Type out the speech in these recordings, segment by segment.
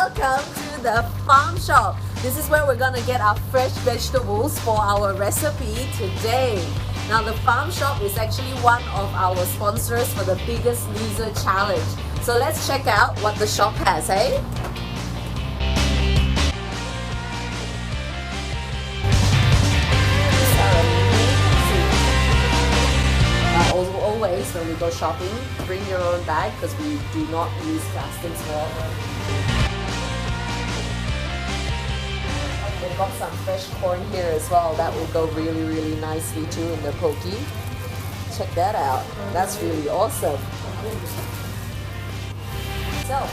welcome to the farm shop. This is where we're gonna get our fresh vegetables for our recipe today. Now the farm shop is actually one of our sponsors for the Biggest Loser Challenge. So let's check out what the shop has, eh? Always when we go shopping, bring your own bag because we do not use plastics for. They've got some fresh corn here as well. That will go really nicely too in the poke. Check that out. That's really awesome. So,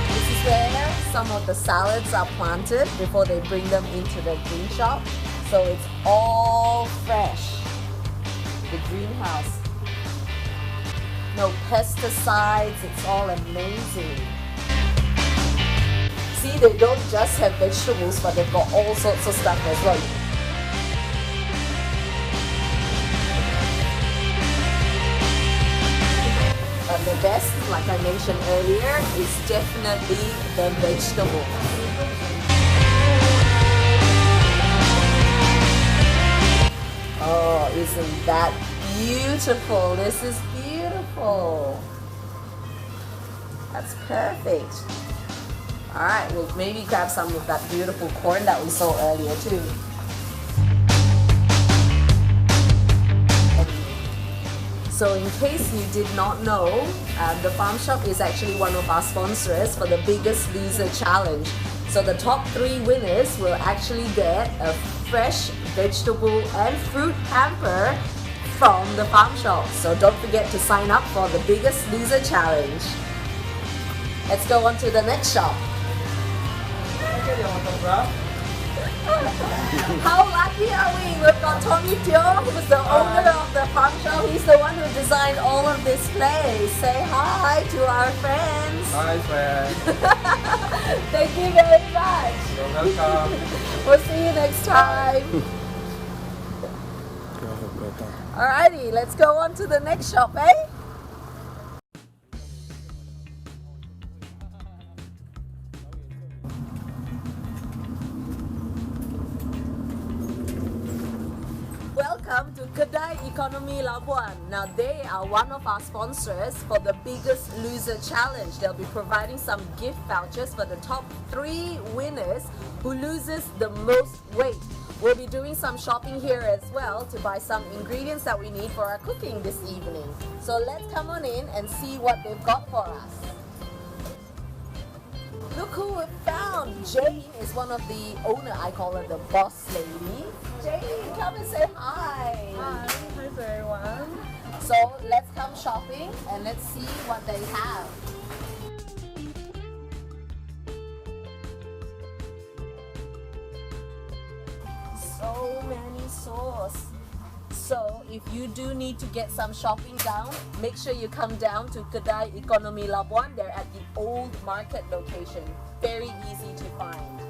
this is where some of the salads are planted before they bring them into the green shop. So it's all fresh. The greenhouse. No pesticides, it's all amazing. See, they don't just have vegetables, but they've got all sorts of stuff as well. But the best, like I mentioned earlier, is definitely the vegetables. Oh, isn't that beautiful? This is beautiful. That's perfect. Alright, we'll maybe grab some of that beautiful corn that we saw earlier too. So in case you did not know, the farm shop is actually one of our sponsors for the Biggest Loser Challenge. So the top 3 winners will actually get a fresh vegetable and fruit hamper from the farm shop. So don't forget to sign up for the Biggest Loser Challenge. Let's go on to the next shop. How lucky are we? We've got Tommy Teo, who's the owner of the farm shop. He's the one who designed all of this place. Say hi to our friends. Hi friends. Thank you very much. You're welcome. We'll see you next time. Alrighty, let's go on to the next shop, eh? Welcome to Kedai Ekonomi Labuan. Now they are one of our sponsors for the Biggest Loser Challenge. They'll be providing some gift vouchers for the top 3 winners who loses the most weight. We'll be doing some shopping here as well to buy some ingredients that we need for our cooking this evening. So let's come on in and see what they've got for us. Look who we found! Jane is one of the owner, I call her the boss lady. Jane, come and say hi! Hi to everyone. So let's come shopping and let's see what they have. So many sauce. So if you do need to get some shopping down, make sure you come down to Kedai Ekonomi Labuan. They're at the old market location. Very easy to find.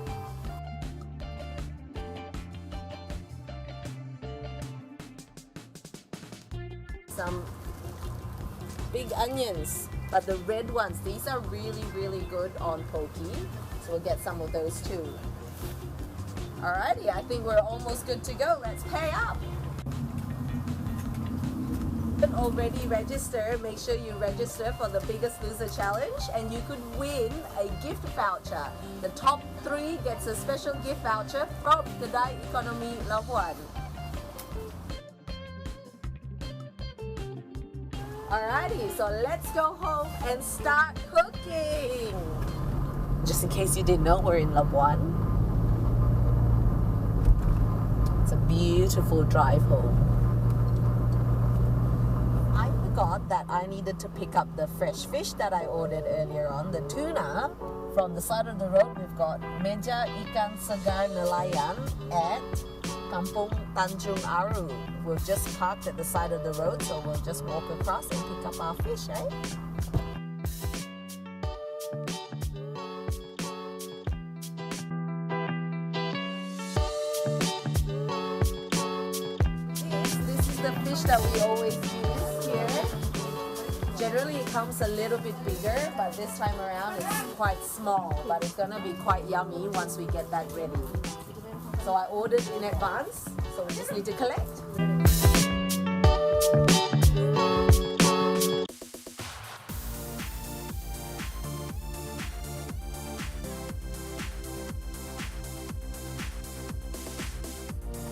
Some big onions, but the red ones, these are really good on poke. So we'll get some of those too. Alrighty, I think we're almost good to go. Let's pay up. Already register, make sure you register for the Biggest Loser Challenge and you could win a gift voucher. The top 3 gets a special gift voucher from Kedai Ekonomi Labuan. Alrighty, so let's go home and start cooking. Just in case you didn't know, we're in Labuan. It's a beautiful drive home. That I needed to pick up the fresh fish that I ordered earlier on, the tuna. From the side of the road, we've got Meja Ikan Segar Nelayan at Kampung Tanjung Aru. We've just parked at the side of the road, so we'll just walk across and pick up our fish, eh? This is the fish that we always use here. Generally it comes a little bit bigger, but this time around it's quite small, but it's gonna be quite yummy once we get that ready. So I ordered in advance, so we just need to collect.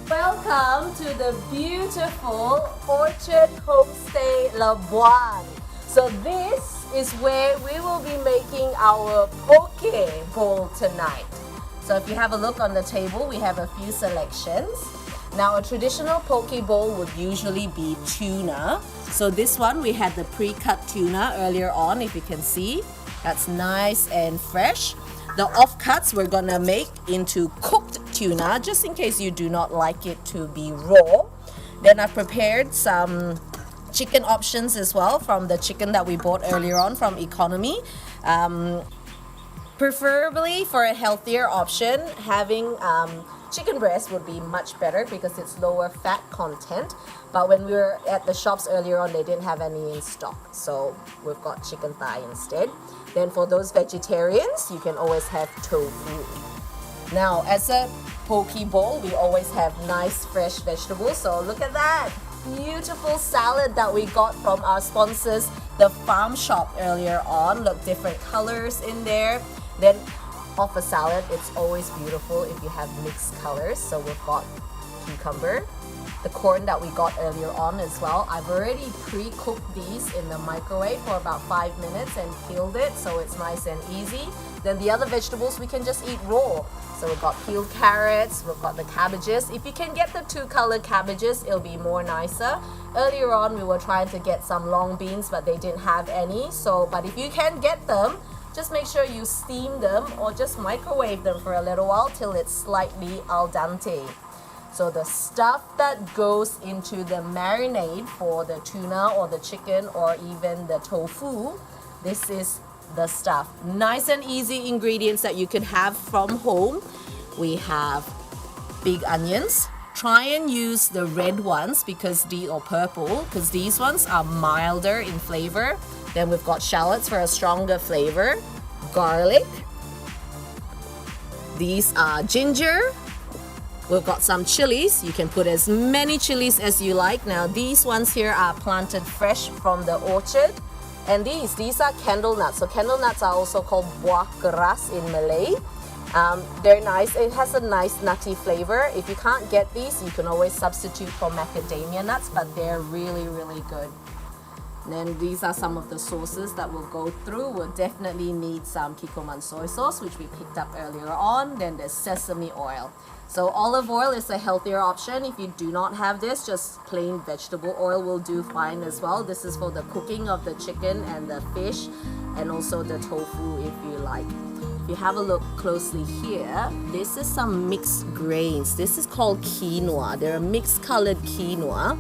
Welcome to the beautiful Orchard Homestay Labuan. So this is where we will be making our poke bowl tonight. So if you have a look on the table, we have a few selections. Now a traditional poke bowl would usually be tuna. So this one we had the pre-cut tuna earlier on, if you can see. That's nice and fresh. The offcuts we're gonna make into cooked tuna, just in case you do not like it to be raw. Then I've prepared some chicken options as well from the chicken that we bought earlier on from economy. Preferably for a healthier option, having chicken breast would be much better because it's lower fat content. But when we were at the shops earlier on, they didn't have any in stock. So we've got chicken thigh instead. Then for those vegetarians, you can always have tofu. Now, as a poke bowl, we always have nice fresh vegetables. So look at that beautiful salad that we got from our sponsors, the farm shop earlier on. Look, different colors in there. Then off a salad, it's always beautiful if you have mixed colors. So we've got cucumber, the corn that we got earlier on as well. I've already pre-cooked these in the microwave for about 5 minutes and peeled it, so it's nice and easy. Then the other vegetables we can just eat raw. So we've got peeled carrots, we've got the cabbages. If you can get the 2-color cabbages, it'll be more nicer. Earlier on we were trying to get some long beans, but they didn't have any. But if you can get them, just make sure you steam them or just microwave them for a little while till it's slightly al dente. So the stuff that goes into the marinade for the tuna or the chicken or even the tofu, this is the stuff. Nice and easy ingredients that you can have from home. We have big onions. Try and use the red ones or purple, because these ones are milder in flavor. Then we've got shallots for a stronger flavor. Garlic. These are ginger. We've got some chilies. You can put as many chilies as you like. Now these ones here are planted fresh from the orchard. And these are candle nuts. So candle nuts are also called buah keras in Malay. They're nice. It has a nice nutty flavor. If you can't get these, you can always substitute for macadamia nuts, but they're really, really good. And then these are some of the sauces that we'll go through. We'll definitely need some kikoman soy sauce, which we picked up earlier on. Then there's sesame oil. So olive oil is a healthier option. If you do not have this, just plain vegetable oil will do fine as well. This is for the cooking of the chicken and the fish and also the tofu if you like. If you have a look closely here, this is some mixed grains. This is called quinoa. They're a mixed colored quinoa.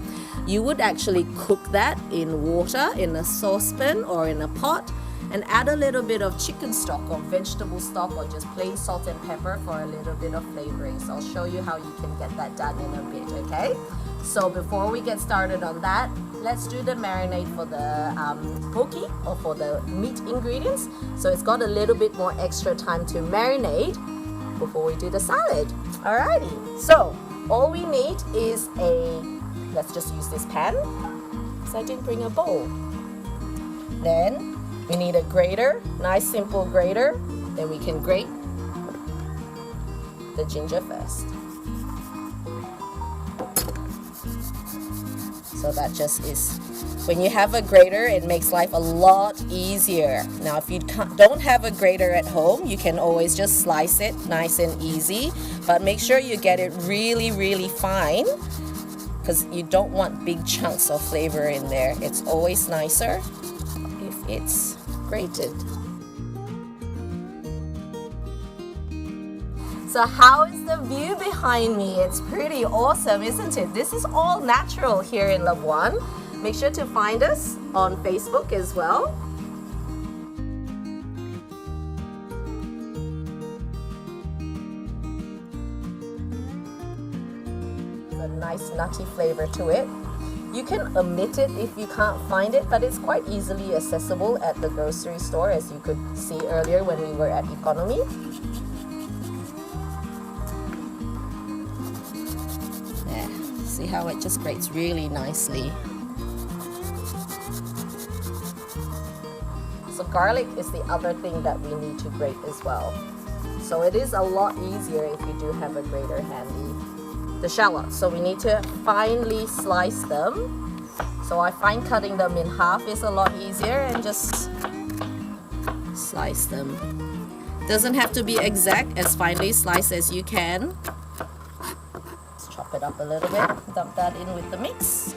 You would actually cook that in water, in a saucepan or in a pot, and add a little bit of chicken stock or vegetable stock or just plain salt and pepper for a little bit of flavoring. So I'll show you how you can get that done in a bit, okay? So before we get started on that, let's do the marinade for the poke or for the meat ingredients. So it's got a little bit more extra time to marinate before we do the salad. Alrighty, so all we need is let's just use this pan because I didn't bring a bowl. Then we need a grater, nice simple grater. Then we can grate the ginger first. So that just is, when you have a grater, it makes life a lot easier. Now if you don't have a grater at home, you can always just slice it nice and easy, but make sure you get it really, really fine because you don't want big chunks of flavor in there. It's always nicer if it's grated. So how is the view behind me? It's pretty awesome, isn't it? This is all natural here in Labuan. Make sure to find us on Facebook as well. A nice nutty flavor to it. You can omit it if you can't find it, but it's quite easily accessible at the grocery store, as you could see earlier when we were at economy. Yeah, see how it just grates really nicely. So garlic is the other thing that we need to grate as well. So it is a lot easier if you do have a grater handy. The shallots, so we need to finely slice them. So I find cutting them in half is a lot easier, and just slice them. Doesn't have to be exact, as finely sliced as you can. Let's chop it up a little bit, dump that in with the mix.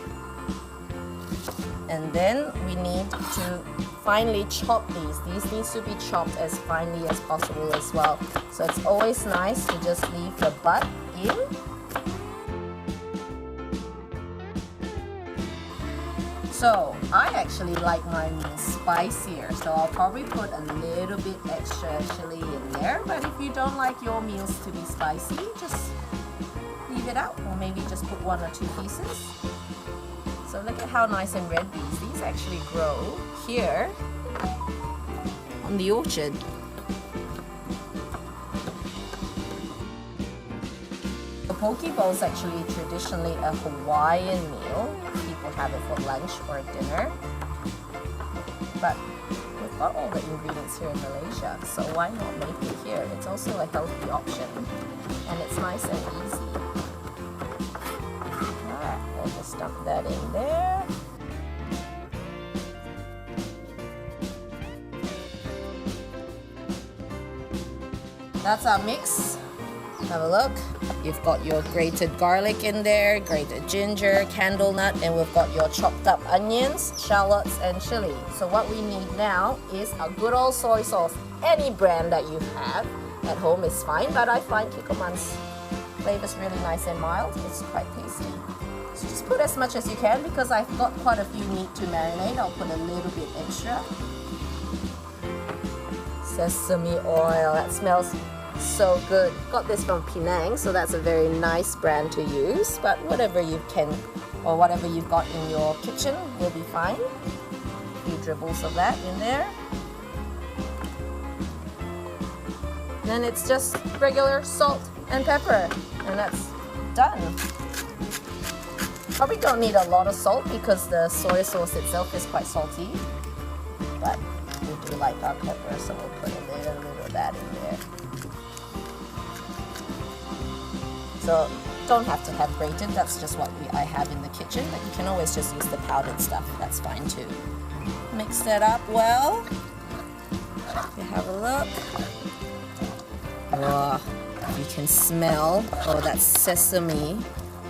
And then we need to finely chop these. These need to be chopped as finely as possible as well. So it's always nice to just leave the butt in. So I actually like mine spicier, so I'll probably put a little bit extra chili in there. But if you don't like your meals to be spicy, just leave it out, or maybe just put 1 or 2 pieces. So look at how nice and red these actually grow here on the orchard. The poke bowl is actually traditionally a Hawaiian meal. People have it for lunch or dinner. But we've got all the ingredients here in Malaysia, so why not make it here? It's also a healthy option, and it's nice and easy. Alright, we'll just dump that in there. That's our mix. Have a look. You've got your grated garlic in there, grated ginger, candle nut, and we've got your chopped up onions, shallots, and chili. So what we need now is a good old soy sauce. Any brand that you have at home is fine, but I find Kikkoman's flavor is really nice and mild. It's quite tasty. So just put as much as you can, because I've got quite a few meat to marinate. I'll put a little bit extra. Sesame oil, that smells so good. Got this from Penang, so that's a very nice brand to use, but whatever you can, or whatever you've got in your kitchen will be fine. A few dribbles of that in there. Then it's just regular salt and pepper, and that's done. Probably don't need a lot of salt because the soy sauce itself is quite salty, but we do like our pepper, so we'll put a little of that in there. So don't have to have grated, that's just what I have in the kitchen, but you can always just use the powdered stuff, that's fine too. Mix that up well. You have a look. Oh, you can smell, oh, that sesame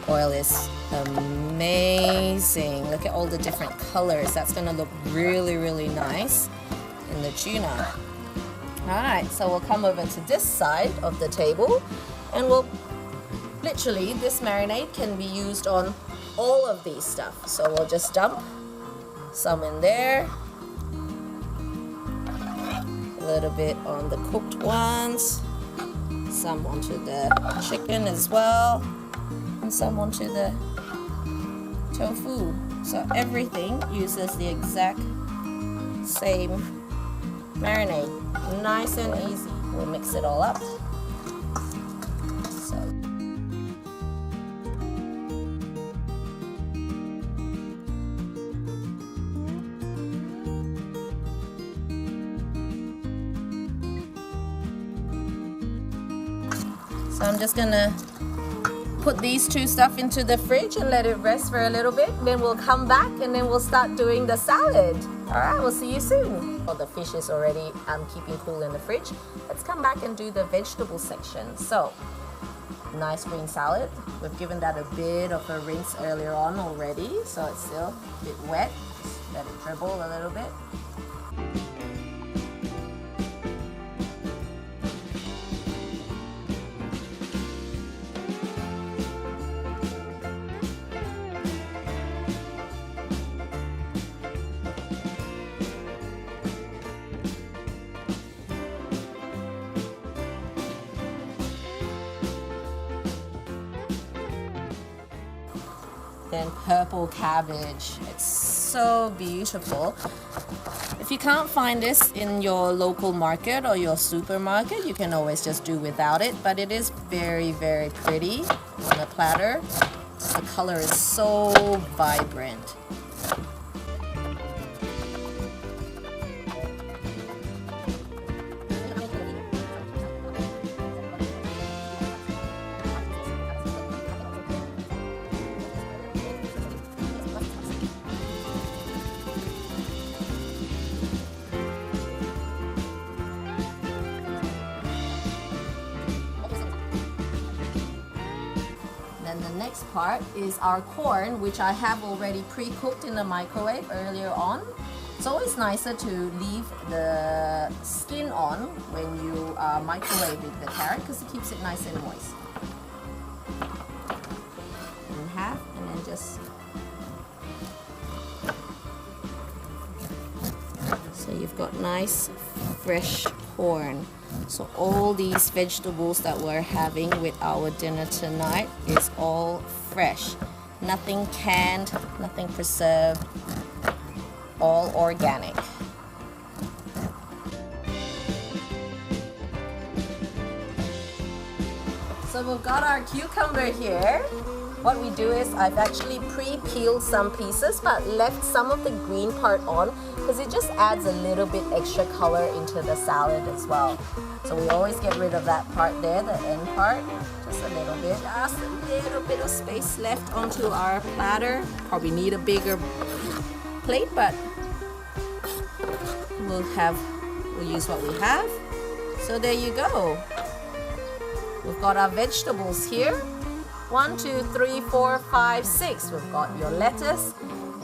oil is amazing. Look at all the different colors. That's gonna look really, really nice in the tuna. Alright, so we'll come over to this side of the table, and we'll literally, this marinade can be used on all of these stuff. So we'll just dump some in there, a little bit on the cooked ones, some onto the chicken as well, and some onto the tofu. So everything uses the exact same marinade. Nice and easy. We'll mix it all up. So I'm just gonna put these two stuff into the fridge and let it rest for a little bit. Then we'll come back and then we'll start doing the salad. Alright, we'll see you soon. Well, the fish is already keeping cool in the fridge. Let's come back and do the vegetable section. So, nice green salad. We've given that a bit of a rinse earlier on already, so it's still a bit wet. Just let it dribble a little bit. Then purple cabbage. It's so beautiful. If you can't find this in your local market or your supermarket, you can always just do without it, but it is very, very pretty on a platter. The color is so vibrant. Then the next part is our corn, which I have already pre-cooked in the microwave earlier on. It's always nicer to leave the skin on when you microwave the carrot because it keeps it nice and moist. In half and then just... So you've got nice fresh corn. So all these vegetables that we're having with our dinner tonight is all fresh. Nothing canned, nothing preserved, all organic. So we've got our cucumber here. What we do is I've actually pre-peeled some pieces but left some of the green part on because it just adds a little bit extra color into the salad as well. So we always get rid of that part there, the end part, just a little bit. Just a little bit of space left onto our platter. Probably need a bigger plate, but we'll use what we have. So there you go. We've got our vegetables here. 1, 2, 3, 4, 5, 6. We've got your lettuce,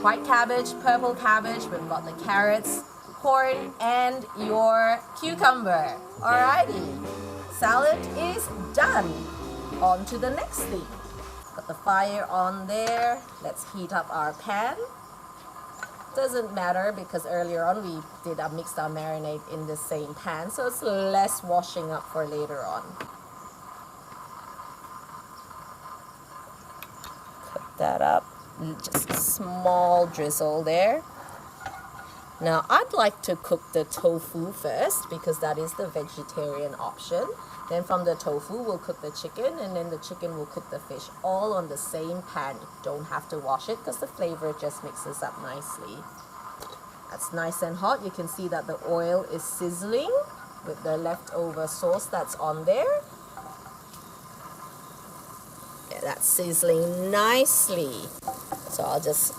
white cabbage, purple cabbage. We've got the carrots, corn, and your cucumber. Alrighty, salad is done. On to the next thing. Got the fire on there. Let's heat up our pan. Doesn't matter because earlier on we did mixed our marinade in the same pan, so it's less washing up for later on. That up, just a small drizzle there. Now I'd like to cook the tofu first because that is the vegetarian option. Then from the tofu we'll cook the chicken, and then the chicken will cook the fish, all on the same pan. You don't have to wash it because the flavor just mixes up nicely. That's nice and hot. You can see that the oil is sizzling with the leftover sauce that's on there. That's sizzling nicely. So I'll just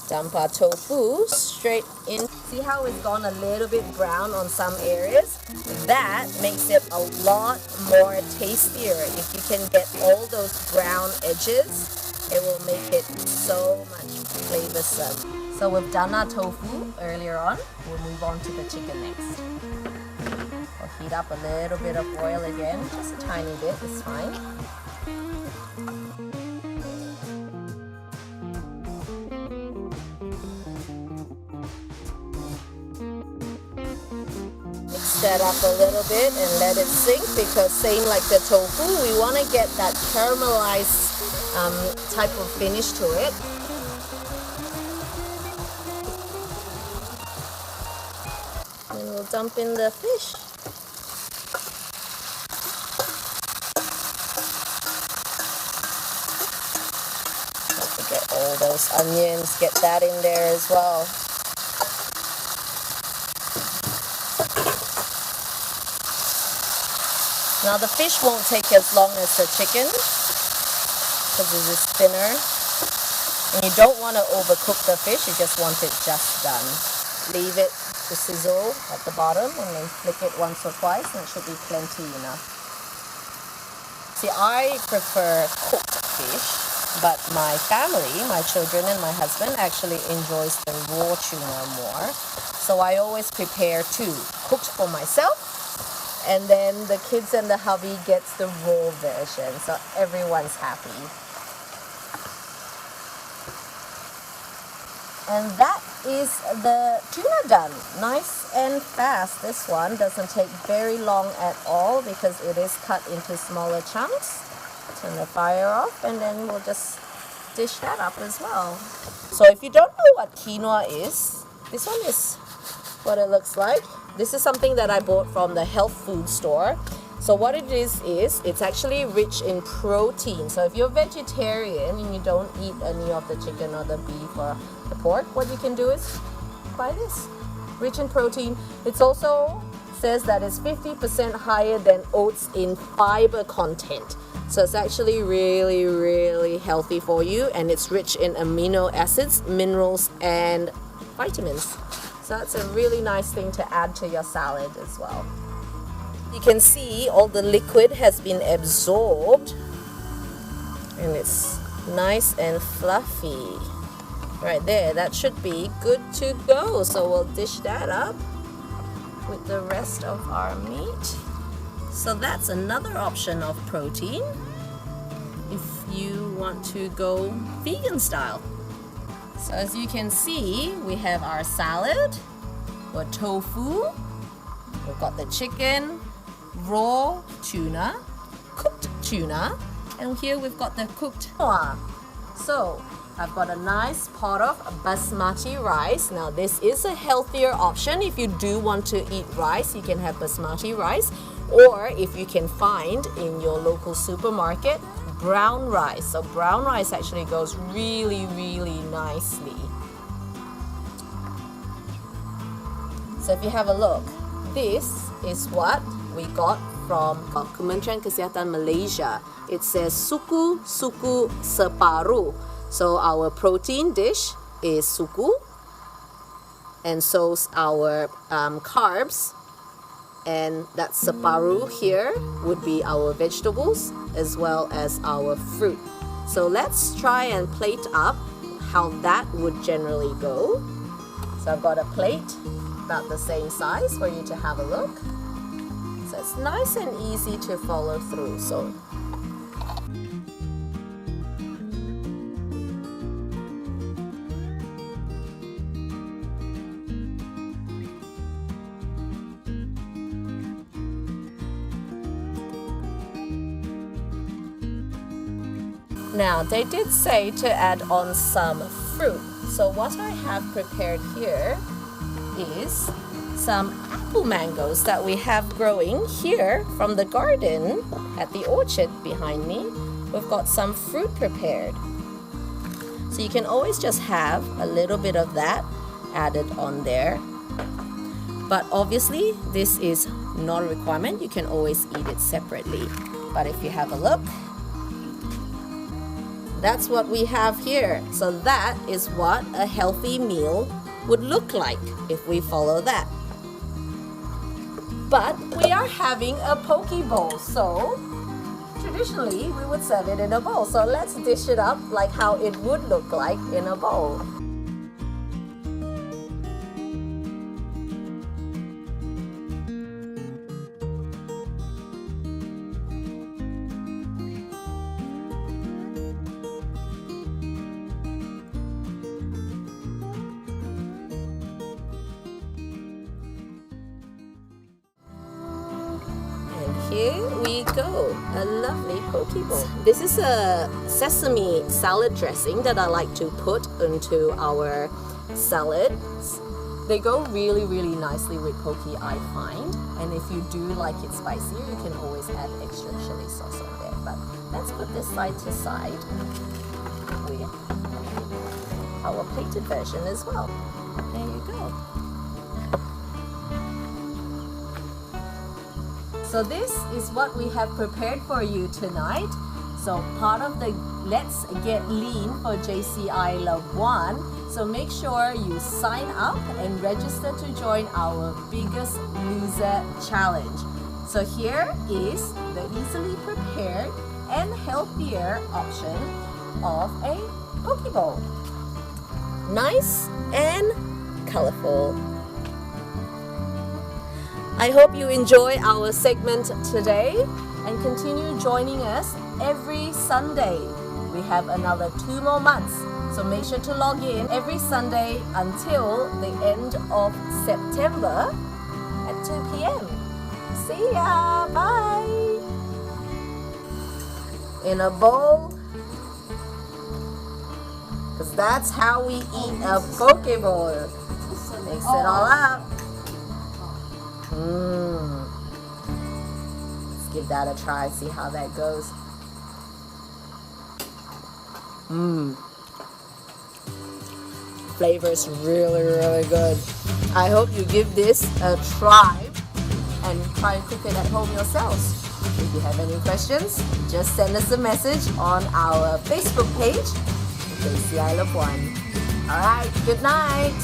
dump our tofu straight in. See how it's gone a little bit brown on some areas? That makes it a lot more tastier. If you can get all those brown edges, it will make it so much flavorsome. So we've done our tofu earlier on. We'll move on to the chicken next. We'll heat up a little bit of oil again, just a tiny bit, it's fine. That up a little bit and let it sink, because same like the tofu, we want to get that caramelized type of finish to it. And we'll dump in the fish. Don't forget all those onions, get that in there as well. Now the fish won't take as long as the chicken because it is thinner. And you don't want to overcook the fish, you just want it just done. Leave it to sizzle at the bottom and then flick it once or twice, and it should be plenty enough. See, I prefer cooked fish, but my family, my children and my husband actually enjoys the raw tuna more. So I always prepare two, cooked for myself, and then the kids and the hubby gets the raw version, so everyone's happy. And that is the tuna done. Nice and fast. This one doesn't take very long at all because it is cut into smaller chunks. Turn the fire off and then we'll just dish that up as well. So if you don't know what quinoa is, this one is what it looks like. This is something that I bought from the health food store. So what it is it's actually rich in protein. So if you're vegetarian and you don't eat any of the chicken or the beef or the pork, what you can do is buy this. Rich in protein. It's also says that it's 50% higher than oats in fiber content. So it's actually really, really healthy for you, and it's rich in amino acids, minerals, and vitamins. So that's a really nice thing to add to your salad as well. You can see all the liquid has been absorbed, and it's nice and fluffy. Right there, that should be good to go. So we'll dish that up with the rest of our meat. So that's another option of protein if you want to go vegan style. So as you can see, we have our salad or tofu. We've got the chicken, raw tuna, cooked tuna, and here we've got the cooked quinoa. So I've got a nice pot of basmati rice. Now this is a healthier option. If you do want to eat rice, you can have basmati rice, or if you can find in your local supermarket brown rice. So brown rice actually goes really, really nicely. So if you have a look, this is what we got from Kementerian Kesihatan Malaysia. It says suku separuh. So our protein dish is suku, and so's our carbs, and that separuh here would be our vegetables as well as our fruit. So let's try and plate up how that would generally go. So I've got a plate about the same size for you to have a look. So it's nice and easy to follow through. So now, they did say to add on some fruit. So what I have prepared here is some apple mangoes that we have growing here from the garden at the orchard behind me. We've got some fruit prepared. So you can always just have a little bit of that added on there. But obviously, this is not a requirement. You can always eat it separately. But if you have a look, that's what we have here. So that is what a healthy meal would look like if we follow that. But we are having a poke bowl, so traditionally we would serve it in a bowl. So let's dish it up like how it would look like in a bowl. Here we go, a lovely poke bowl. This is a sesame salad dressing that I like to put into our salads. They go really, really nicely with poke, I find. And if you do like it spicier, you can always add extra chili sauce on there. But let's put this side to side with our plated version as well. There you go. So this is what we have prepared for you tonight. So part of the Let's Get Lean for JCI Labuan. So make sure you sign up and register to join our Biggest Loser Challenge. So here is the easily prepared and healthier option of a poke bowl. Nice and colorful. I hope you enjoy our segment today and continue joining us every Sunday. We have another 2 more months, so make sure to log in every Sunday until the end of September at 2 p.m. See ya! Bye! In a bowl Because that's how we eat a poke bowl. Mix it all up. Let's give that a try, see how that goes. Flavor is really, really good. I hope you give this a try and try and cook it at home yourselves. If you have any questions, just send us a message on our Facebook page, JCI Labuan. Alright, good night.